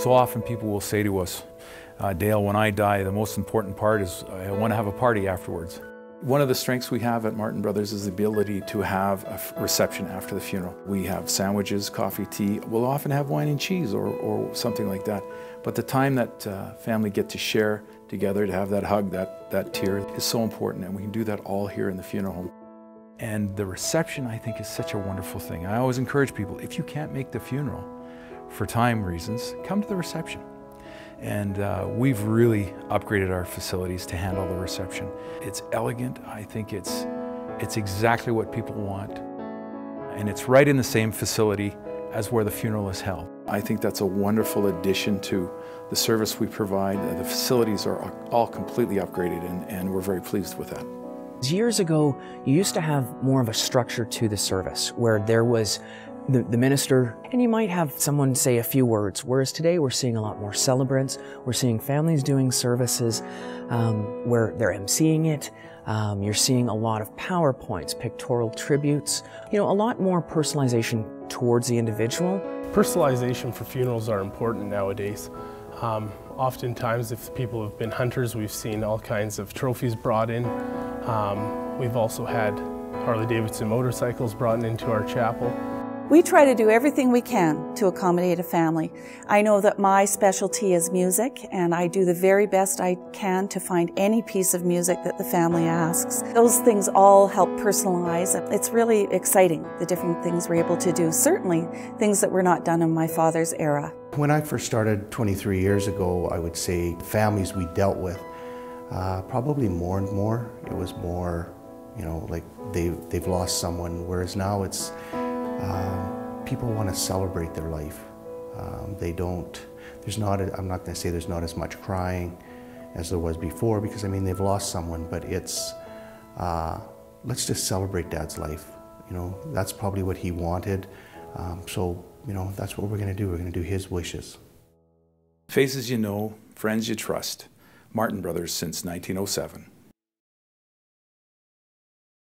So often people will say to us, Dale, when I die, the most important part is I want to have a party afterwards. One of the strengths we have at Martin Brothers is the ability to have a reception after the funeral. We have sandwiches, coffee, tea. We'll often have wine and cheese or something like that. But the time that family get to share together, to have that hug, that tear, is so important, and we can do that all here in the funeral home. And the reception, I think, is such a wonderful thing. I always encourage people, if you can't make the funeral for time reasons, come to the reception. And we've really upgraded our facilities to handle the reception. It's elegant. I think it's exactly what people want. And it's right in the same facility as where the funeral is held. I think that's a wonderful addition to the service we provide. The facilities are all completely upgraded, and we're very pleased with that. Years ago, you used to have more of a structure to the service where there was the minister, and you might have someone say a few words, whereas today we're seeing a lot more celebrants. We're seeing families doing services where they're emceeing it. You're seeing a lot of PowerPoints, pictorial tributes, a lot more personalization towards the individual. Personalization for funerals are important nowadays. Oftentimes, if people have been hunters, we've seen all kinds of trophies brought in. We've also had Harley-Davidson motorcycles brought into our chapel. We try to do everything we can to accommodate a family. I know that my specialty is music, and I do the very best I can to find any piece of music that the family asks. Those things all help personalize. It's really exciting, the different things we're able to do. Certainly things that were not done in my father's era. When I first started 23 years ago, I would say families we dealt with, probably more and more, it was more, like they've lost someone, whereas now it's people want to celebrate their life. I'm not going to say there's not as much crying as there was before, because they've lost someone, but it's, let's just celebrate Dad's life. That's probably what he wanted. So, that's what we're going to do. We're going to do his wishes. Faces you know, friends you trust. Martin Brothers since 1907.